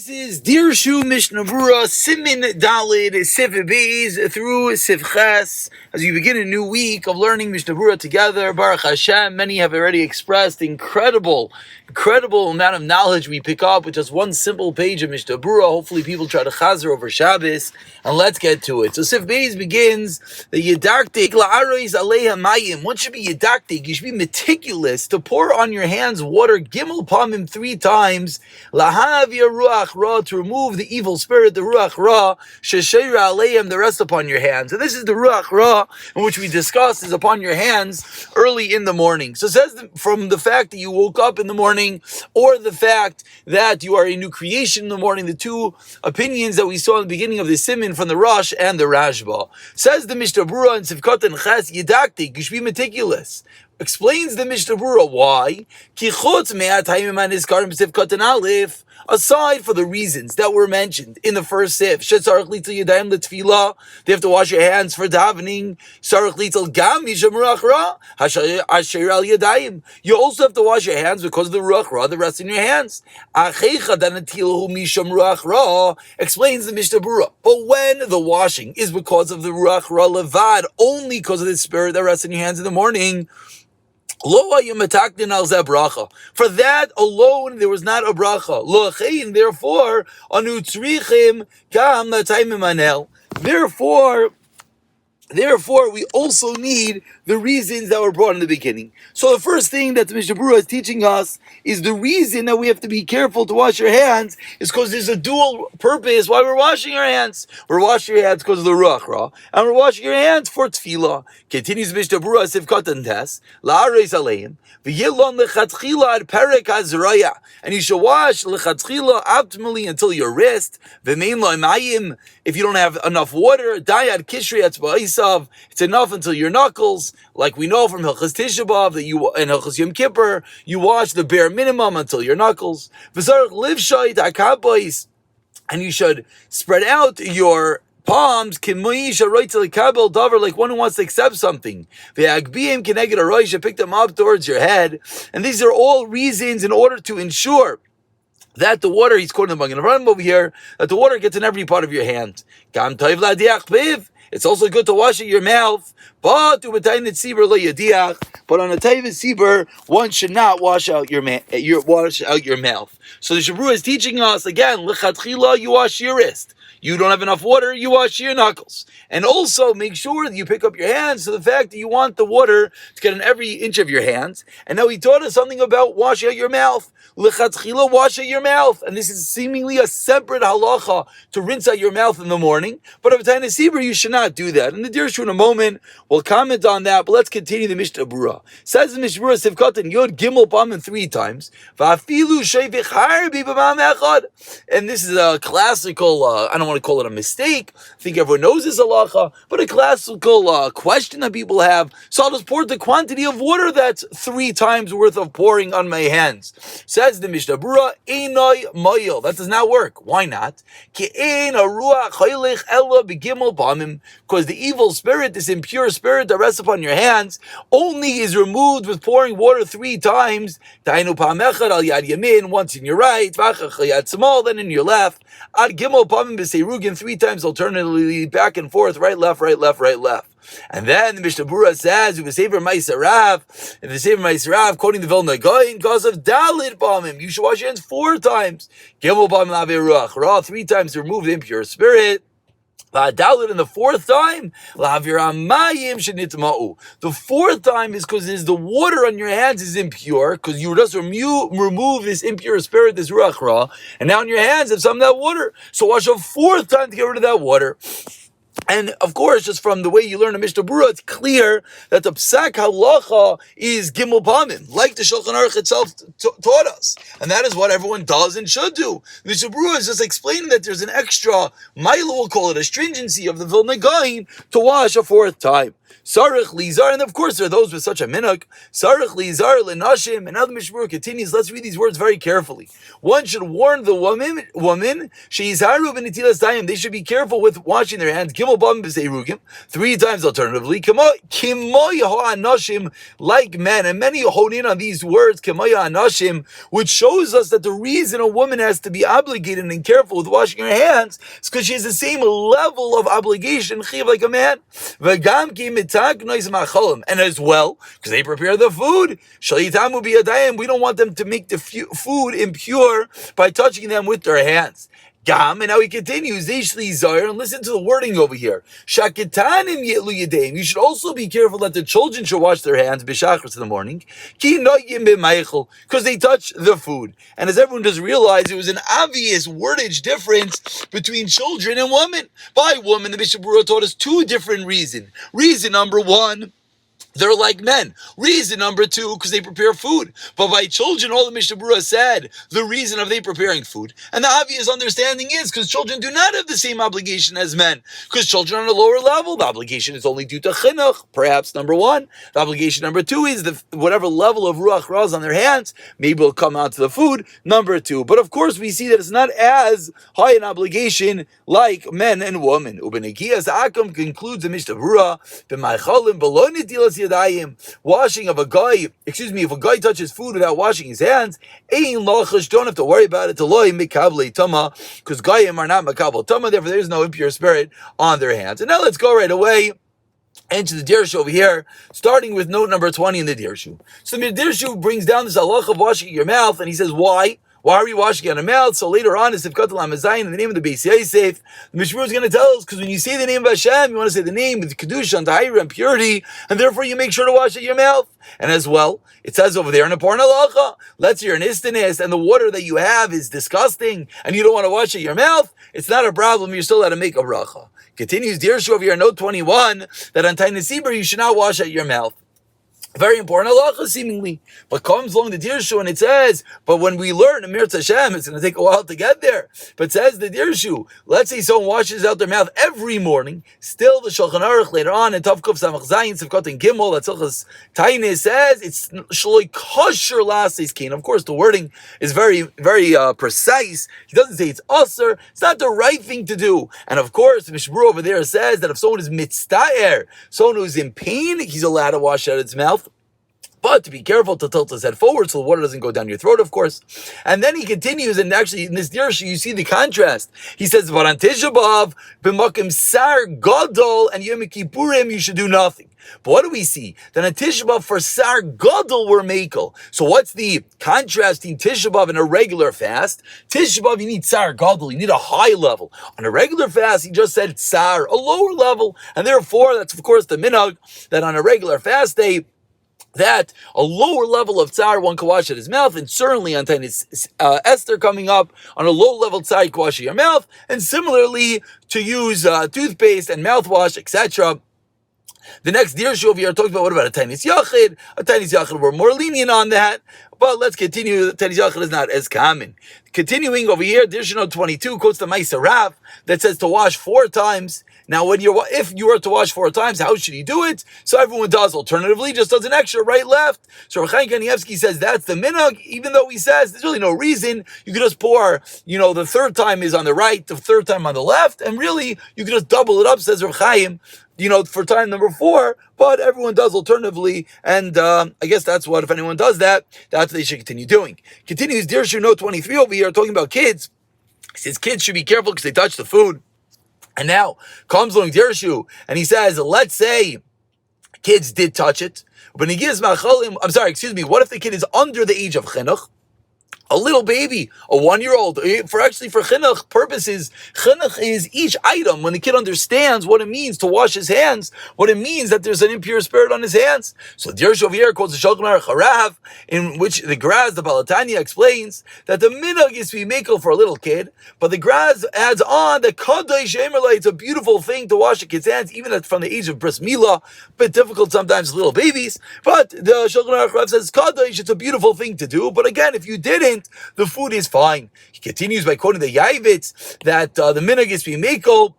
This is Dirshu Mishnah Berurah Siman Dalid Sif Beis through Sif Ches. As we begin a new week of learning Mishnah Berurah together, Baruch Hashem, many have already expressed the incredible amount of knowledge we pick up with just one simple page of Mishnah Berurah. Hopefully people try to chazer over Shabbos, and let's get to it. So Sif Beis begins, the Yedaktik la'arois aleha mayim. What should be Yedaktik? You should be meticulous to pour on your hands water, gimel pamim 3 times, lahavir ruach ra, to remove the evil spirit, the ruach ra, shesheira aleim, the rest upon your hands. And this is the ruach ra, in which we discussed, is upon your hands early in the morning. So it says from the fact that you woke up in the morning, or the fact that you are a new creation in the morning, the two opinions that we saw in the beginning of the Siman from the Rosh and the Rashba. Says the Mishnah Berurah in Sivkot and Ches, Yedaktik, you should be meticulous. Explains the Mishnah Berurah why. Ki chutz me'at hayim ha'nizkarim b'Sivkot and Aleph, aside for the reasons that were mentioned in the first sif, shetzarich litel yadayim letfilah, they have to wash your hands for davening. Sarich litel gam misham ruach ra asher al yadayim. You also have to wash your hands because of the ruach ra that rests in your hands. Achecha danatilahu misham ruach ra, explains the Mishnah Berurah. But when the washing is because of the ruach ra levad, only because of the spirit that rests in your hands in the morning, for that alone, there was not a bracha. Therefore, Therefore, we also need the reasons that were brought in the beginning. So the first thing that the Mishnah Berurah is teaching us is the reason that we have to be careful to wash your hands is because there's a dual purpose why we're washing our hands. We're washing your hands because of the Ruach Ra, and we're washing your hands for Tefillah. Continues Mishnah Berurah Sivkot and Tes, La'areis Aleim, V'yilon lechatchila ad perek hazraya, and you should wash lechatchila optimally until your wrist. V'mein lo mayim, if you don't have enough water, dayad kishrei atzba'isa, it's enough until your knuckles, like we know from Hilchos Tisha B'Av that you and Hilchos Yom Kippur, you wash the bare minimum until your knuckles. V'zarich livshait hakabos, and you should spread out your palms, like one who wants to accept something. Pick them up towards your head, and these are all reasons in order to ensure that the water, he's quoting the Magen Avraham over here, that the water gets in every part of your hand. It's also good to wash out your mouth, but on a Taiva Sibur, one should not wash out your mouth. So the Shabru is teaching us again, lechatchila, you wash your wrist. You don't have enough water, you wash your knuckles. And also make sure that you pick up your hands, so the fact that you want the water to get in every inch of your hands. And now he taught us something about washing out your mouth. Lechatchila, wash out your mouth. And this is seemingly a separate halacha to rinse out your mouth in the morning. But of Taina Sibur, you should not do that. And the Dirshu in a moment will comment on that, but let's continue the Mishnah Berurah. Says the Mishnah Berurah Sivkot and Yod Gimel Pamim 3 times. And this is a classical, I don't want to call it a mistake. I think everyone knows this halacha, but a classical question that people have. So I'll just pour the quantity of water that's 3 times worth of pouring on my hands. Says the Mishnah Berurah, Einoi Moyel. That does not work. Why not? Because the evil spirit, this impure spirit that rests upon your hands, only is removed with pouring water 3 times. Once in your right, then in your left. Ad gimel pamim b'seirugin 3 times alternately, back and forth, right, left, right, left, right, left. And then the Mishnah Berurah says, if the Sefer Ma'aserav, quoting the Vilna Gaon, because of Dalit Pamim, you should wash your hands 4 times. Gimel pamim laver ruach ra, 3 times to remove the impure spirit. And the 4th time, the 4th time is because the water on your hands is impure, because you just remove this impure spirit, this ruach ra, and now on your hands have some of that water. So wash a 4th time to get rid of that water. And of course, just from the way you learn a Mishnah Berurah, it's clear that the Psak Halacha is Gimel Pamim, like the Shulchan Aruch itself taught us. And that is what everyone does and should do. Mishnah Berurah is just explaining that there's an extra, Milo will call it a stringency of the Vilna Gaon to wash a 4th time. Sarich lizar, and of course there are those with such a minhag. Sarich lizar lenashim, and now the Mishnah Berurah continues. Let's read these words very carefully. One should warn the woman, sheizharu b'netilas dayim. They should be careful with washing their hands. Gimel bam b'seirugim, 3 times alternatively. Kimoy ha'anashim, like men, and many hone in on these words, kimoy ha'anashim, which shows us that the reason a woman has to be obligated and careful with washing her hands is because she has the same level of obligation, chiv, like a man. And as well, because they prepare the food, we don't want them to make the food impure by touching them with their hands. And now he continues, and listen to the wording over here. You should also be careful that the children should wash their hands b'shachris in the morning, because they touch the food. And as everyone does realize, it was an obvious wordage difference between children and women. By woman, the Mishnah Berurah taught us 2 different reasons. Reason number 1, they're like men. Reason number 2, because they prepare food. But by children, all the Mishnah Berurah said, the reason of they preparing food. And the obvious understanding is because children do not have the same obligation as men. Because children are on a lower level, the obligation is only due to chinuch, perhaps number 1. The obligation number 2 is whatever level of ruach ra is on their hands, maybe will come out to the food, number 2. But of course, we see that it's not as high an obligation like men and women. Ubenekiyas Akam concludes the Mishnah Berurah, b'maychalim below netilas yadayim, washing of a guy, if a guy touches food without washing his hands, ein lachash, don't have to worry about it, teloi mikable tama, because gayim are not makabel tama, therefore there is no impure spirit on their hands. And now let's go right away into the Dirshu over here, starting with note number 20 in the Dirshu. So the Dirshu brings down this halach of washing your mouth, and he says, why? Why are we washing on our mouth? So later on, in the name of the Beis Yosef, the Mishnah Berurah is going to tell us, because when you say the name of Hashem, you want to say the name with kedusha and tahira and purity, and therefore you make sure to wash at your mouth. And as well, it says over there in a porn halacha, let's hear an istanis, and the water that you have is disgusting, and you don't want to wash at your mouth. It's not a problem. You're still allowed to make a bracha. Continues Dirshu over here, note 21, that on Tainus Iber you should not wash at your mouth. Very important halacha, seemingly. But comes along the Dirshu and it says, but when we learn Amir Hashem, it's going to take a while to get there. But says the Dirshu, let's say someone washes out their mouth every morning, still the Shulchan Aruch later on in Tavkuf Samach Zayin, Sivkot and Gimel, that Tzachas Tainus says, it's Shloi Kosher Lases Kain. Of course, the wording is very, very precise. He doesn't say it's usher. It's not the right thing to do. And of course, the Mishnah Berurah over there says that if someone is mitztaer, someone who's in pain, he's allowed to wash out his mouth. But to be careful to tilt his head forward so the water doesn't go down your throat, of course. And then he continues, and actually in this Dirshu you see the contrast. He says, but on Tisha B'Av, b'makim sar gadol, and Yom Kippurim, you should do nothing. But what do we see? That on Tisha B'Av for sar gadol we're makel. So what's the contrast in Tisha B'Av and a regular fast? Tisha B'Av you need sar gadol, you need a high level. On a regular fast he just said sar, a lower level. And therefore that's of course the minhag that on a regular fast day, that a lower level of tsar one can wash at his mouth, and certainly on Tainus Esther coming up, on a low level tsar you can wash at your mouth, and similarly to use toothpaste and mouthwash, etc. The next Dirshu over here talks about what about a Tainus Yachid? A Tainus Yachid, we're more lenient on that, but let's continue. Tainus Yachid is not as common. Continuing over here, Dirshu note 22 quotes the Ma'aser Rav that says to wash 4 times. Now, if you were to wash 4 times, how should you do it? So everyone does. Alternatively, just does an extra right, left. So Rav Chaim Kanievsky says that's the minhag, even though he says there's really no reason. You could just pour, the 3rd time is on the right, the 3rd time on the left, and really you could just double it up, says Rav Chaim, for time number 4, but everyone does alternatively, and I guess that's what, if anyone does that, that's what they should continue doing. Continues Dirshu note 23 over here, talking about kids. He says kids should be careful because they touch the food. And now comes along Dirshu, and he says, let's say kids did touch it, but he gives what if the kid is under the age of chinuch? A little baby, a 1-year-old, for chinuch purposes, chinuch is each item. When the kid understands what it means to wash his hands, what it means that there's an impure spirit on his hands. So Dirshu over here quotes the Shulchan Aruch Harav, in which the Graz, the Balatanya, explains that the minhag is to be makel for a little kid, but the Graz adds on that kadosh emerlay, it's a beautiful thing to wash a kid's hands, even from the age of bris milah. A bit difficult sometimes with little babies, but the Shulchan Aruch Harav says kadosh, it's a beautiful thing to do. But again, if you didn't, the food is fine. He continues by quoting the Yavitz that the minhag is to be makel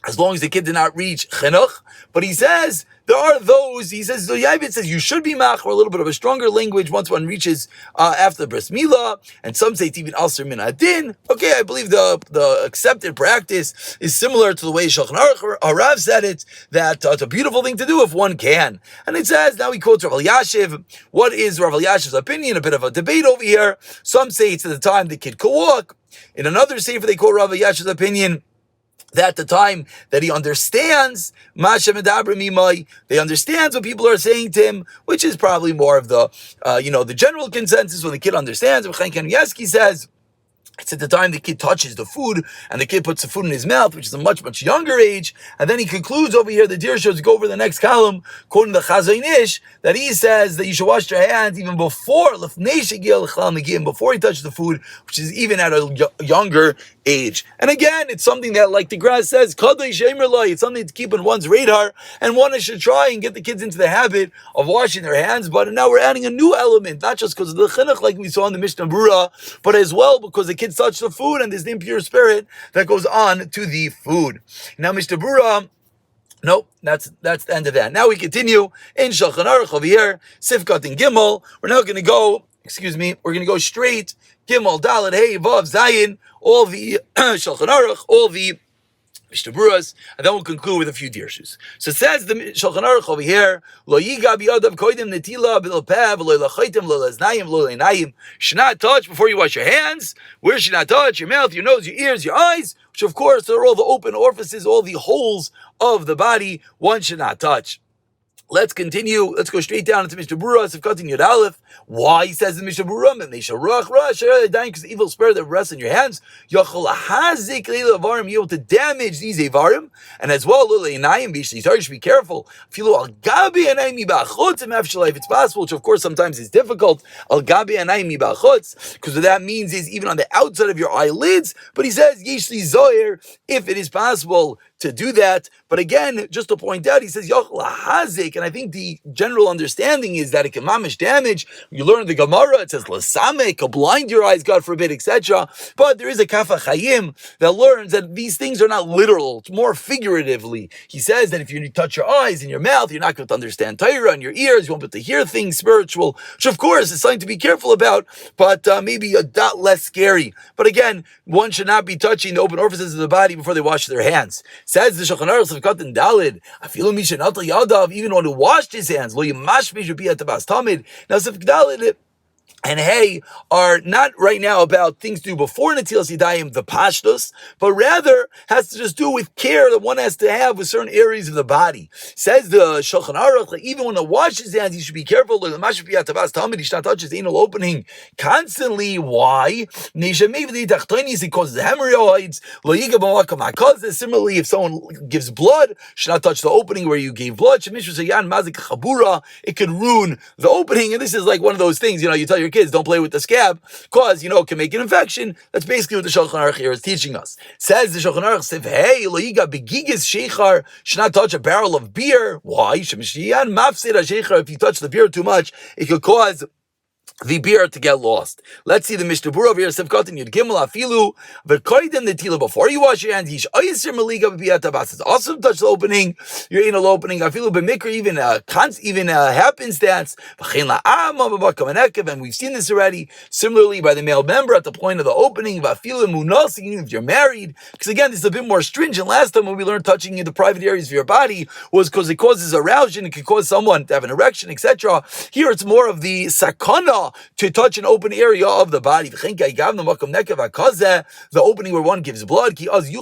as long as the kid did not reach chinuch. But he says there are those. He says the Yavit says you should be mach, or a little bit of a stronger language once one reaches after the bris milah, and some say it's even aser min adin. Okay, I believe the accepted practice is similar to the way Shulchan Aruch Harav said it, that it's a beautiful thing to do if one can. And it says, now he quotes Rav Elyashiv. What is Rav Elyashiv's opinion? A bit of a debate over here. Some say it's at the time the kid could walk. In another sefer they quote Rav Elyashiv's opinion that the time that he understands they understands what people are saying to him, which is probably more of the the general consensus when the kid understands. Chaim Kanievsky says it's at the time the kid touches the food and the kid puts the food in his mouth, which is a much, much younger age. And then he concludes over here, the Dirshu, go over the next column, quoting the Chazon Ish, that he says that you should wash your hands even before he touches the food, which is even at a younger age. And again, it's something that, like the Grass says, it's something to keep on one's radar, and one should try and get the kids into the habit of washing their hands. But now we're adding a new element, not just because of the chinuch like we saw in the Mishnah Berurah, but as well because the kids touch the food and there's the impure spirit that goes on to the food. Now Mishnah Berurah, nope, that's the end of that. Now we continue in Shulchan Aruch over here, Sifkat and Gimel. We're now going to go, we're going to go straight, Gimel, Dalet, Hey, Vav, Zayin, all the Shulchan Aruch, all the Mishnah Berurahs, and then we'll conclude with a few dirshus. So it says the Shulchan Aruch over here, Lo yiga biyadav koidim netila b'lo pev v'lo lachaitim v'lo leznayim v'lo leinayim. Should not touch before you wash your hands. Where should not touch? Your mouth, your nose, your ears, your eyes, which of course are all the open orifices, all the holes of the body. One should not touch. Let's continue. Let's go straight down into Mishnah Berurah, Sifkat Yud Aleph. Why he says in Mishnah Berurah, because the evil spirit that rests in your hands, you're able to damage these avarim, and as well, you should be careful. If it's possible, which of course sometimes is difficult, because what that means is even on the outside of your eyelids. But he says, if it is possible to do that. But again, just to point out, he says, and I think the general understanding is that it can mamish damage. You learn the Gemara, it says, Lasamek, will blind your eyes, God forbid, etc. But there is a Kaf HaChaim that learns that these things are not literal, it's more figuratively. He says that if you touch your eyes and your mouth, you're not going to understand Torah, and your ears, you won't be able to hear things spiritual, which of course is something to be careful about, but maybe a dot less scary. But again, one should not be touching the open orifices of the body before they wash their hands. Says the Shulchan Aruch Sifkat and Dalid, even one who washed his hands, lo yimashmish should be at the bas tamid. Now Sifkat Dalid and Hey are not right now about things to do before Netilas Yadayim, the pashtus, but rather has to just do with care that one has to have with certain areas of the body. Says the Shulchan Aruch, like even when one washes his hands, he should be careful. He should not touch his anal opening constantly. Why? It causes hemorrhoids. Similarly, if someone gives blood, should not touch the opening where you gave blood. It could ruin the opening, and this is like one of those things, you tell your kids, don't play with the scab, because, it can make an infection. That's basically what the Shulchan Aruch here is teaching us. Says the Shulchan Aruch, hey, loiga begigis sheichar, should not touch a barrel of beer. Why? If you touch the beer too much, it could cause the beer to get lost. Let's see the Mishnah Berurah over here. Sifkat and Yud Gimel afilu v'koydem netila, before you wash your hands. Yish oyser meliga b'biyatabas. It's also touch the opening, your anal opening. Afilu b'mikra, even happenstance. V'chein la'ama b'bakam anekav, and we've seen this already. Similarly, by the male member at the point of the opening. V'afilu munas, even if you're married. Because again, this is a bit more stringent. Last time when we learned touching in the private areas of your body was because it causes arousal. It can cause someone to have an erection, etc. Here it's more of the sakana to touch an open area of the body. The opening where one gives blood, because the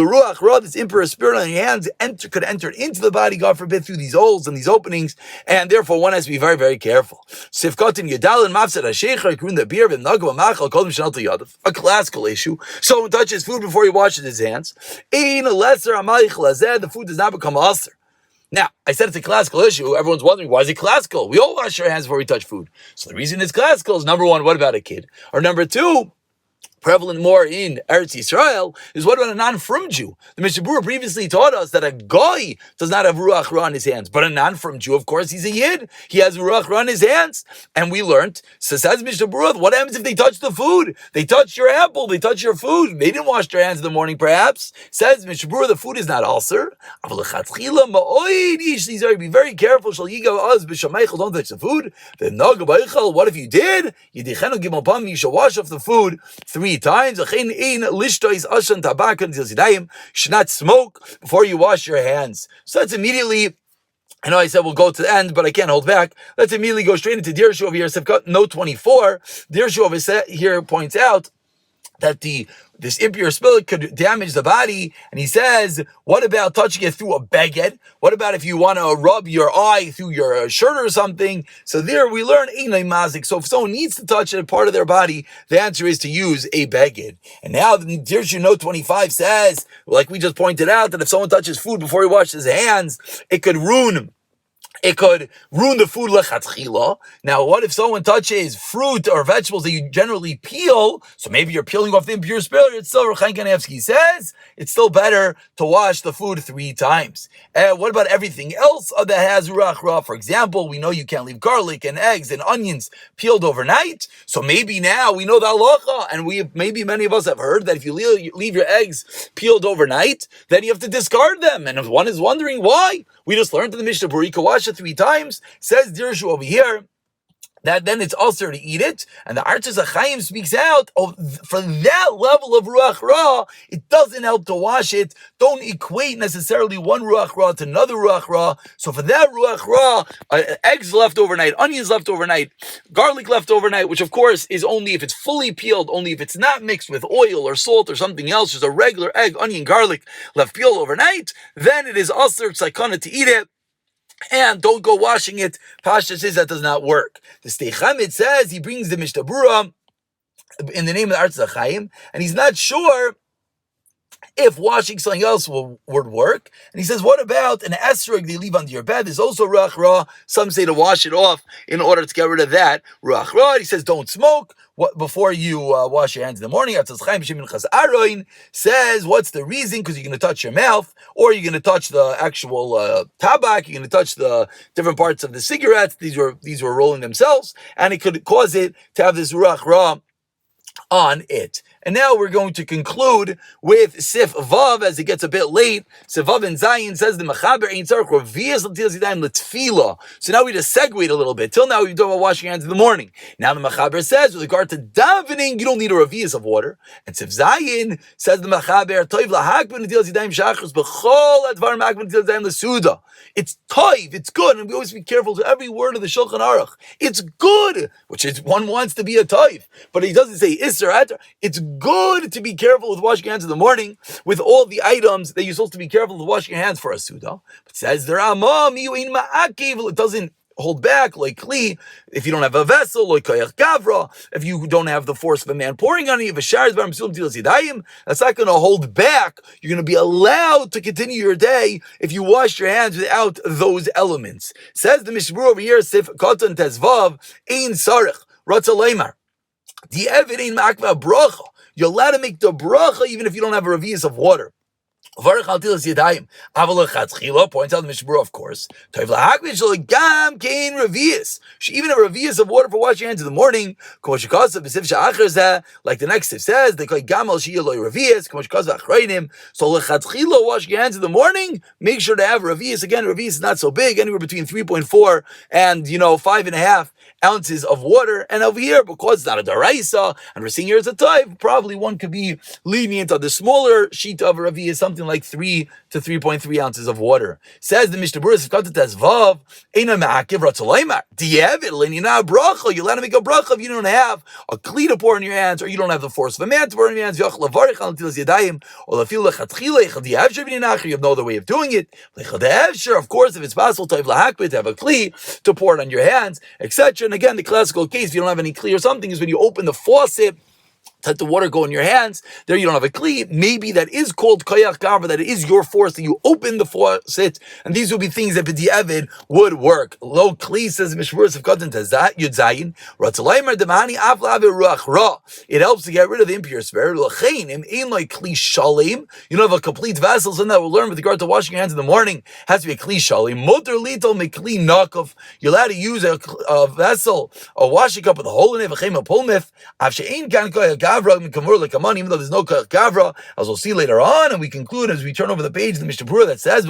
ruach ra, this impure spirit on your hands, could enter into the body, God forbid, through these holes and these openings, and therefore one has to be very, very careful. A classical issue. Someone touches food before he washes his hands. The food does not become ulcer. Now, I said it's a classical issue. Everyone's wondering, why is it classical? We all wash our hands before we touch food. So the reason it's classical is, number one, what about a kid? Or number two, prevalent more in Eretz Yisrael, is what about a non-frum Jew? The Mishnah Berurah previously taught us that a goy does not have Ruach Ra in his hands, but a non-frum Jew, of course, he's a Yid. He has Ruach Ra in his hands. And we learned, so says Mishnah Berurah, what happens if they touch the food? They touch your apple, they touch your food. They didn't wash their hands in the morning, perhaps. Says Mishnah Berurah, the food is not ulcer. Be very careful. Don't touch the food. What if you did? You shall wash off the food 3 times. Should not smoke before you wash your hands. So that's immediately, I know I said we'll go to the end, but I can't hold back. Let's immediately go straight into Dirshu over here. Note 24. Dirshu over here points out that this impure spirit could damage the body, and he says, what about touching it through a baguette? What about if you want to rub your eye through your shirt or something? So there we learn einay mazik. So if someone needs to touch a part of their body, the answer is to use a baguette. And now the Dirshu Note 25 says, like we just pointed out, that if someone touches food before he washes his hands, it could ruin the food lechatchila. Now, what if someone touches fruit or vegetables that you generally peel? So maybe you're peeling off the impure spirit. It's still, Rechaim Kanevsky says, it's still better to wash the food 3 times. What about everything else that has ruach ra? For example, we know you can't leave garlic and eggs and onions peeled overnight. So maybe now we know the halacha, and maybe many of us have heard that if you leave your eggs peeled overnight, then you have to discard them. And if one is wondering why, we just learned in the Mishnah Berurah, you can wash it 3 times. Says Dirshu over here that then it's also to eat it. And the Archas HaChaim speaks out, for that level of Ruach Ra, it doesn't help to wash it. Don't equate necessarily one Ruach Ra to another Ruach Ra. So for that Ruach Ra, eggs left overnight, onions left overnight, garlic left overnight, which of course is only if it's fully peeled, only if it's not mixed with oil or salt or something else, just a regular egg, onion, garlic left peeled overnight, then it is also tzakana to eat it. And don't go washing it. Pasha says that does not work. The Stei Chamid says, he brings the Mishnah Berurah in the name of the Archas HaChaim, and he's not sure if washing something else would work. And he says, what about an esrog they leave under your bed? There's also ruach ra. Some say to wash it off in order to get rid of that ruach ra. He says, don't smoke before you wash your hands in the morning. Archas HaChaim Shemin Chas Aroin says, what's the reason? Because you're going to touch your mouth, or you're going to touch the actual tabak, you're going to touch the different parts of the cigarettes. These were rolling themselves, and it could cause it to have this ruach ra on it. And now we're going to conclude with Sif Vav as it gets a bit late. Sif Vav and Zayin says the Mechaber Ein Tzarech Revias L'Tilas Yadayim L'Tefila. So now we just segued a little bit. Till now we've done about washing your hands in the morning. Now the Mechaber says with regard to davening, you don't need a Revias of water. And Sif Zayin says the Mechaber Toiv L'Hakben L'Tilas Yadayim Shachris B'chol Advar Makben L'Tilas Yadayim L'Suda. It's toiv, it's good, and we always be careful to every word of the Shulchan Aruch. It's good, which is one wants to be a toiv, but he doesn't say isser atar. It's good to be careful with washing your hands in the morning with all the items that you're supposed to be careful with washing your hands for a suda. But says the Rama, it doesn't hold back like kli if you don't have a vessel, like koyach gavra, if you don't have the force of a man pouring on you, if a shar is that's not going to hold back. You're going to be allowed to continue your day if you wash your hands without those elements. Says the Mishnah Berurah over here, Sif Katan Tezvav, Ein Sarech, Ratza Leimar. The Eved Ein Makva Bracha. You're allowed to make the bracha even if you don't have a revius of water. Points out the Mishnah Berurah, of course. Even a revius of water for washing your hands in the morning, like the next tip says, so washing your hands in the morning, make sure to have revius. Again, revius is not so big, anywhere between 3.4 and 5.5 ounces of water. And over here, because it's not a daraisa, and we're seeing here as a type, probably one could be lenient on the smaller sheet of revius, something like 3 to 3.3 ounces of water. Says the Mishnah Berurah, you're allowed to make a bracha if you don't have a kli to pour in your hands, or you don't have the force of a man to pour in your hands. You have no other way of doing it. Of course, if it's possible to have a kli to pour it on your hands, etc. And again, the classical case, if you don't have any kli or something, is when you open the faucet let the water go in your hands. There you don't have a kli. Maybe that is called koyach gavra, that it is your force, that you open the faucet, and these would be things that b'di'evid would work. Lo kli, says Mishnah Berurah Siman Yud Zayin, Ratzalaymer demani af la'avir ruach ra. It helps to get rid of the impure spirit. L'chein im ein like kli shalim. You don't have a complete vessel, so that we'll learn with regard to washing your hands in the morning. Has to be a kli shalim. Motor little mekli nakov. You're allowed to use a vessel, a washing cup with a hole in it. V'chein a polmith. Av she'ein kan koyach gavra, even though there's no gavra, as we'll see later on, and we conclude as we turn over the page of the Mishnah Berurah that says,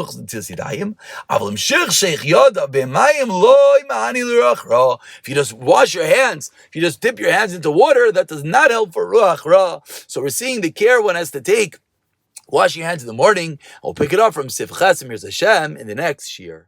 if you just wash your hands, if you just dip your hands into water, that does not help for ruach ra. So we're seeing the care one has to take washing your hands in the morning. I'll pick it up from Sif Chas Mir Hashem in the next year.